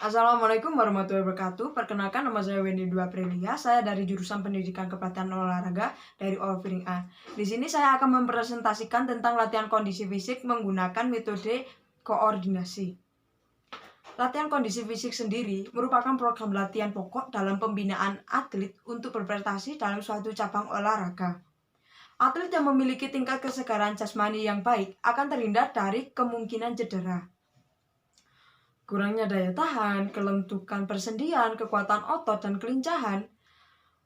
Assalamualaikum warahmatullahi wabarakatuh. Perkenalkan, nama saya Wendy Dwi Aprilia. Saya dari jurusan Pendidikan Kepelatihan Olahraga dari Offering A. Di sini saya akan mempresentasikan tentang latihan kondisi fisik menggunakan metode koordinasi. Latihan kondisi fisik sendiri merupakan program latihan pokok dalam pembinaan atlet untuk berprestasi dalam suatu cabang olahraga. Atlet yang memiliki tingkat kesegaran jasmani yang baik akan terhindar dari kemungkinan cedera. Kurangnya daya tahan, kelentukan persendian, kekuatan otot, dan kelincahan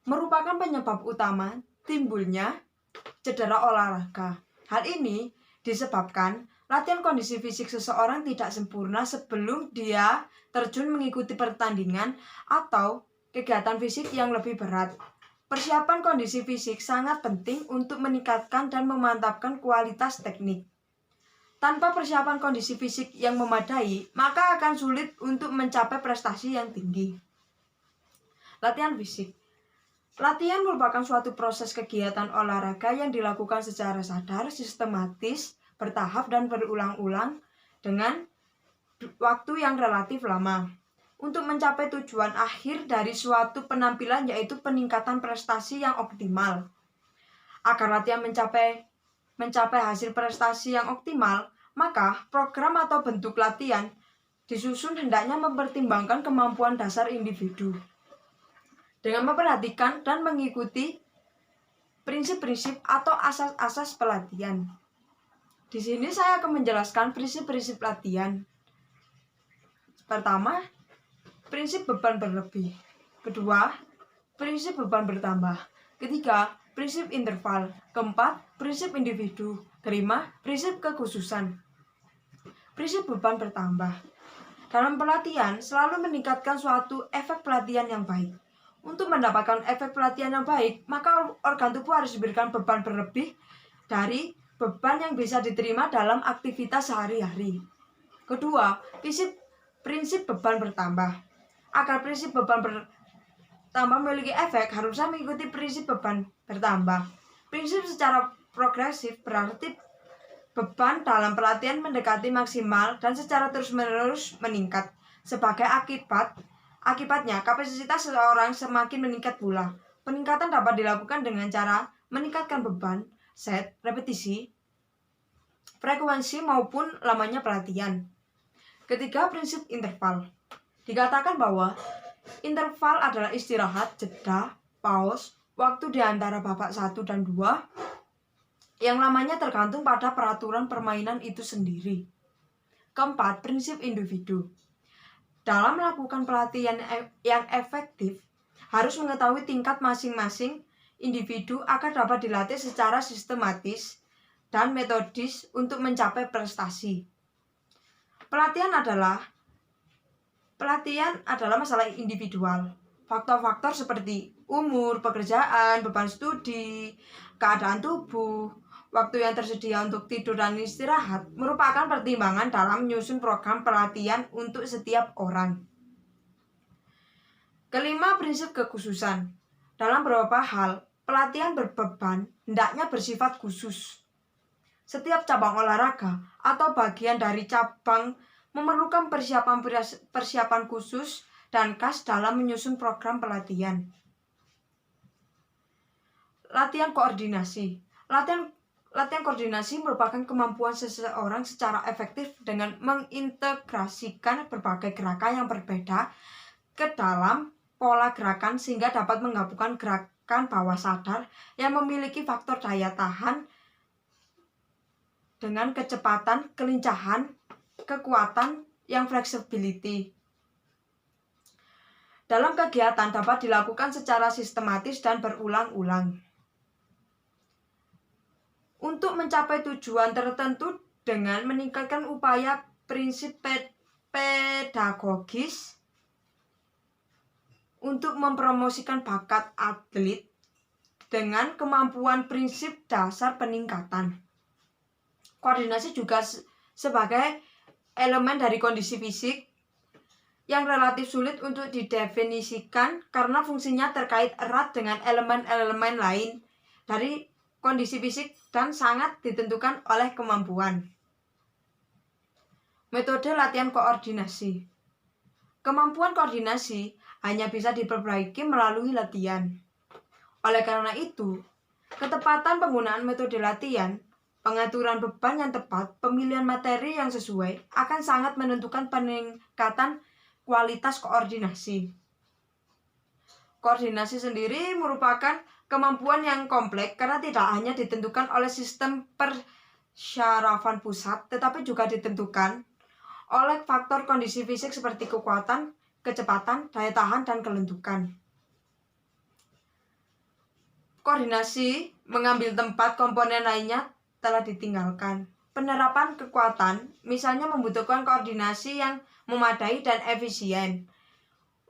merupakan penyebab utama timbulnya cedera olahraga. Hal ini disebabkan latihan kondisi fisik seseorang tidak sempurna sebelum dia terjun mengikuti pertandingan atau kegiatan fisik yang lebih berat. Persiapan kondisi fisik sangat penting untuk meningkatkan dan memantapkan kualitas teknik. Tanpa persiapan kondisi fisik yang memadai, maka akan sulit untuk mencapai prestasi yang tinggi. Latihan fisik. Latihan merupakan suatu proses kegiatan olahraga yang dilakukan secara sadar, sistematis, bertahap, dan berulang-ulang dengan waktu yang relatif lama untuk mencapai tujuan akhir dari suatu penampilan, yaitu peningkatan prestasi yang optimal. Agar latihan mencapai hasil prestasi yang optimal, maka program atau bentuk latihan disusun hendaknya mempertimbangkan kemampuan dasar individu dengan memperhatikan dan mengikuti prinsip-prinsip atau asas-asas pelatihan. Di sini saya akan menjelaskan prinsip-prinsip latihan. Pertama, prinsip beban berlebih. Kedua, prinsip beban bertambah. Ketiga, prinsip interval. Keempat, prinsip individu. Kelima, prinsip kekhususan. Prinsip beban bertambah. Dalam pelatihan selalu meningkatkan suatu efek pelatihan yang baik. Untuk mendapatkan efek pelatihan yang baik, maka organ tubuh harus diberikan beban berlebih dari beban yang bisa diterima dalam aktivitas sehari-hari. Kedua, prinsip beban bertambah. Agar prinsip beban bertambah memiliki efek, harusnya mengikuti prinsip beban bertambah. Prinsip secara progresif berarti beban dalam pelatihan mendekati maksimal dan secara terus-menerus meningkat. Sebagai akibatnya kapasitas seseorang semakin meningkat pula. Peningkatan dapat dilakukan dengan cara meningkatkan beban, set, repetisi, frekuensi maupun lamanya pelatihan. Ketiga, prinsip interval. Dikatakan bahwa interval adalah istirahat, jeda, pause, waktu di antara babak 1 dan 2 yang lamanya tergantung pada peraturan permainan itu sendiri. Keempat, prinsip individu. Dalam melakukan pelatihan yang efektif, harus mengetahui tingkat masing-masing individu agar dapat dilatih secara sistematis dan metodis untuk mencapai prestasi. Pelatihan adalah masalah individual. Faktor-faktor seperti umur, pekerjaan, beban studi, keadaan tubuh, waktu yang tersedia untuk tidur dan istirahat merupakan pertimbangan dalam menyusun program pelatihan untuk setiap orang. Kelima, prinsip kekhususan. Dalam beberapa hal, pelatihan berbeban hendaknya bersifat khusus. Setiap cabang olahraga atau bagian dari cabang memerlukan persiapan khusus dan khas dalam menyusun program pelatihan. Latihan koordinasi. Latihan koordinasi merupakan kemampuan seseorang secara efektif dengan mengintegrasikan berbagai gerakan yang berbeda ke dalam pola gerakan sehingga dapat menggabungkan gerakan bawah sadar yang memiliki faktor daya tahan dengan kecepatan, kelincahan, kekuatan yang flexibility. Dalam kegiatan dapat dilakukan secara sistematis dan berulang-ulang. Untuk mencapai tujuan tertentu dengan meningkatkan upaya prinsip pedagogis untuk mempromosikan bakat atlet dengan kemampuan prinsip dasar peningkatan. Koordinasi juga sebagai elemen dari kondisi fisik yang relatif sulit untuk didefinisikan karena fungsinya terkait erat dengan elemen-elemen lain dari kondisi fisik dan sangat ditentukan oleh kemampuan. Metode latihan koordinasi. Kemampuan koordinasi hanya bisa diperbaiki melalui latihan. Oleh karena itu, ketepatan penggunaan metode latihan, pengaturan beban yang tepat, pemilihan materi yang sesuai akan sangat menentukan peningkatan kualitas koordinasi. Koordinasi sendiri merupakan kemampuan yang kompleks karena tidak hanya ditentukan oleh sistem persyarafan pusat, tetapi juga ditentukan oleh faktor kondisi fisik seperti kekuatan, kecepatan, daya tahan, dan kelentukan. Koordinasi mengambil tempat komponen lainnya telah ditinggalkan. Penerapan kekuatan misalnya membutuhkan koordinasi yang memadai dan efisien.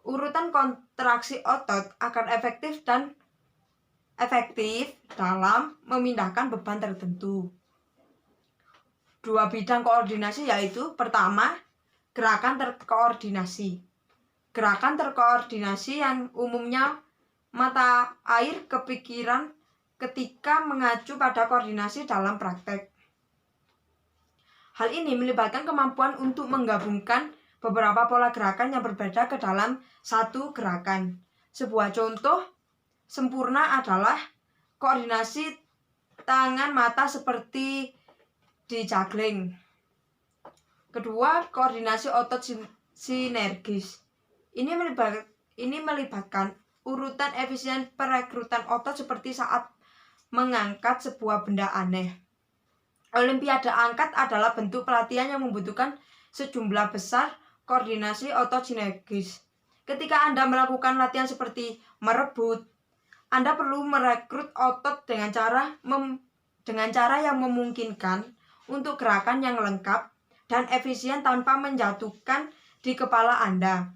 Urutan kontraksi otot akan efektif dalam memindahkan beban tertentu. Dua bidang koordinasi yaitu pertama, gerakan terkoordinasi. Gerakan terkoordinasi yang umumnya mata air kepikiran ketika mengacu pada koordinasi dalam praktek. Hal ini melibatkan kemampuan untuk menggabungkan beberapa pola gerakan yang berbeda ke dalam satu gerakan. Sebuah contoh sempurna adalah koordinasi tangan mata seperti di juggling. Kedua, koordinasi otot sinergis. Ini melibatkan urutan efisien perekrutan otot seperti saat mengangkat sebuah benda aneh. Olimpiade angkat adalah bentuk pelatihan yang membutuhkan sejumlah besar koordinasi otot sinergis. Ketika Anda melakukan latihan seperti merebut, Anda perlu merekrut otot dengan cara yang memungkinkan untuk gerakan yang lengkap dan efisien tanpa menjatuhkan di kepala Anda.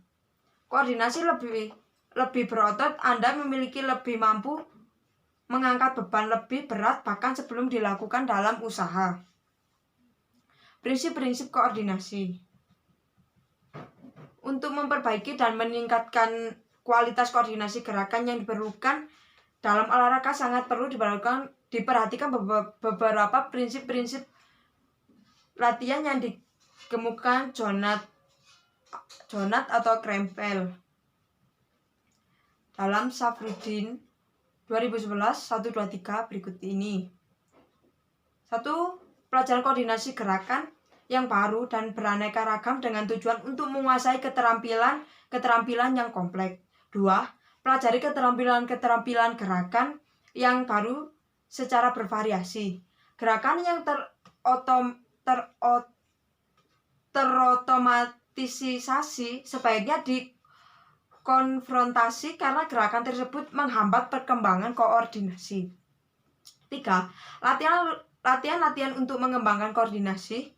Koordinasi lebih berotot, Anda memiliki lebih mampu mengangkat beban lebih berat bahkan sebelum dilakukan dalam usaha. Prinsip-prinsip koordinasi. Untuk memperbaiki dan meningkatkan kualitas koordinasi gerakan yang diperlukan dalam olahraga sangat perlu diperhatikan beberapa prinsip-prinsip latihan yang dikemukakan Jonath atau Krempel dalam Safruddin 2011-123 berikut ini. 1. Pelajaran koordinasi gerakan yang baru dan beraneka ragam dengan tujuan untuk menguasai keterampilan yang kompleks. 2. Pelajari keterampilan gerakan yang baru secara bervariasi. Gerakan yang terotomatisasi sebaiknya dikonfrontasi karena gerakan tersebut menghambat perkembangan koordinasi. 3. Latihan untuk mengembangkan koordinasi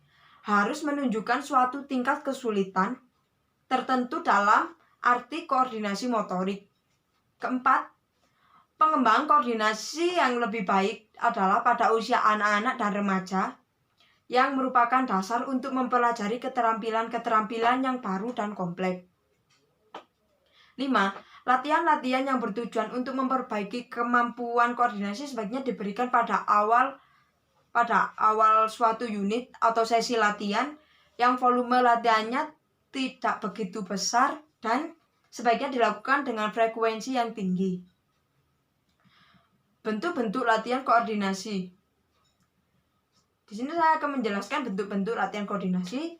harus menunjukkan suatu tingkat kesulitan tertentu dalam arti koordinasi motorik. 4. Pengembangan koordinasi yang lebih baik adalah pada usia anak-anak dan remaja yang merupakan dasar untuk mempelajari keterampilan yang baru dan kompleks. 5. Latihan-latihan yang bertujuan untuk memperbaiki kemampuan koordinasi sebaiknya diberikan pada awal suatu unit atau sesi latihan yang volume latihannya tidak begitu besar dan sebaiknya dilakukan dengan frekuensi yang tinggi. Bentuk-bentuk latihan koordinasi. Di sini saya akan menjelaskan bentuk-bentuk latihan koordinasi,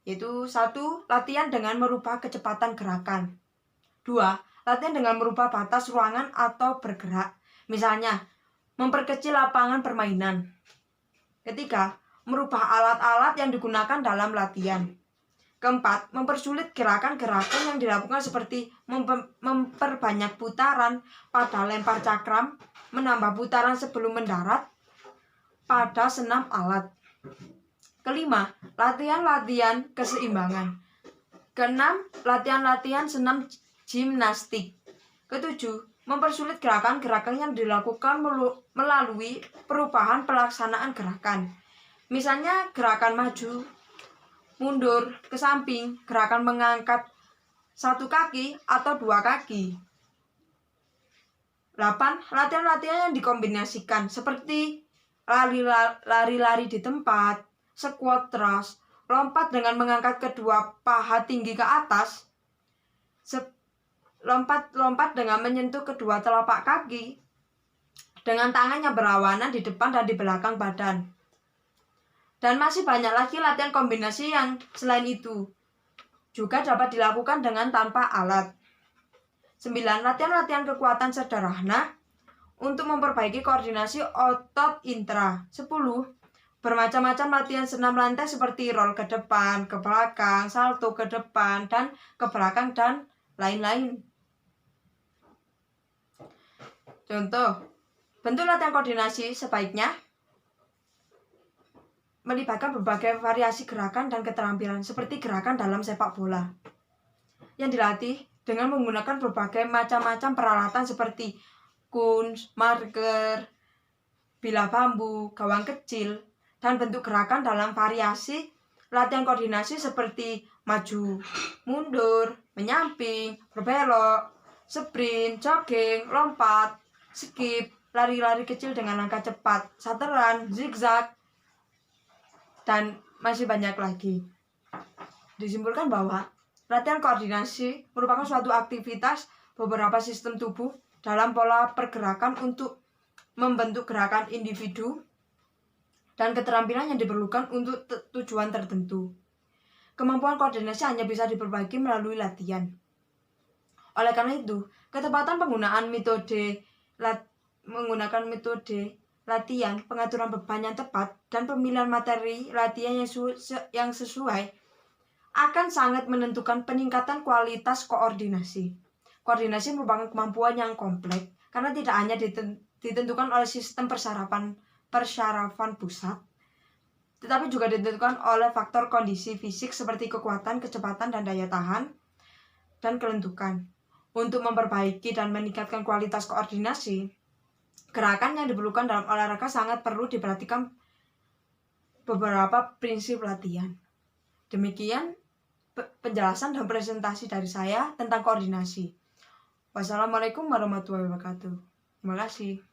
yaitu 1. Latihan dengan merubah kecepatan gerakan. 2. Latihan dengan merubah batas ruangan atau bergerak. Misalnya, memperkecil lapangan permainan. 3. Merubah alat-alat yang digunakan dalam latihan. 4. Mempersulit gerakan-gerakan yang dilakukan seperti memperbanyak putaran pada lempar cakram, menambah putaran sebelum mendarat pada senam alat. 5. Latihan-latihan keseimbangan. 6. Latihan-latihan senam gimnastik. 7. Mempersulit gerakan-gerakan yang dilakukan melalui perubahan pelaksanaan gerakan. Misalnya gerakan maju, mundur, ke samping, gerakan mengangkat satu kaki atau dua kaki. 8. Latihan-latihan yang dikombinasikan seperti lari-lari di tempat, squat thrust, lompat dengan mengangkat kedua paha tinggi ke atas, lompat-lompat dengan menyentuh kedua telapak kaki dengan tangannya berlawanan di depan dan di belakang badan. Dan masih banyak lagi latihan kombinasi yang selain itu juga dapat dilakukan dengan tanpa alat. 9. Latihan-latihan kekuatan sederhana untuk memperbaiki koordinasi otot intra. 10. Bermacam-macam latihan senam lantai seperti roll ke depan, ke belakang, salto ke depan, dan ke belakang, dan lain-lain. Contoh, bentuk latihan koordinasi sebaiknya melibatkan berbagai variasi gerakan dan keterampilan seperti gerakan dalam sepak bola yang dilatih dengan menggunakan berbagai macam-macam peralatan seperti kunci, marker, bilah bambu, gawang kecil, dan bentuk gerakan dalam variasi latihan koordinasi seperti maju, mundur, menyamping, berbelok, sprint, jogging, lompat, skip, lari-lari kecil dengan langkah cepat, shutter zigzag, dan masih banyak lagi. Disimpulkan bahwa latihan koordinasi merupakan suatu aktivitas beberapa sistem tubuh dalam pola pergerakan untuk membentuk gerakan individu dan keterampilan yang diperlukan untuk tujuan tertentu. Kemampuan koordinasi hanya bisa diperbaiki melalui latihan. Oleh karena itu, ketepatan penggunaan metode latihan, pengaturan beban yang tepat, dan pemilihan materi latihan yang sesuai akan sangat menentukan peningkatan kualitas koordinasi. Koordinasi merupakan kemampuan yang kompleks karena tidak hanya ditentukan oleh sistem persyarafan pusat, tetapi juga ditentukan oleh faktor kondisi fisik seperti kekuatan, kecepatan, dan daya tahan, dan kelentukan. Untuk memperbaiki dan meningkatkan kualitas koordinasi, gerakan yang diperlukan dalam olahraga sangat perlu diperhatikan beberapa prinsip latihan. Demikian penjelasan dan presentasi dari saya tentang koordinasi. Wassalamualaikum warahmatullahi wabarakatuh. Terima kasih.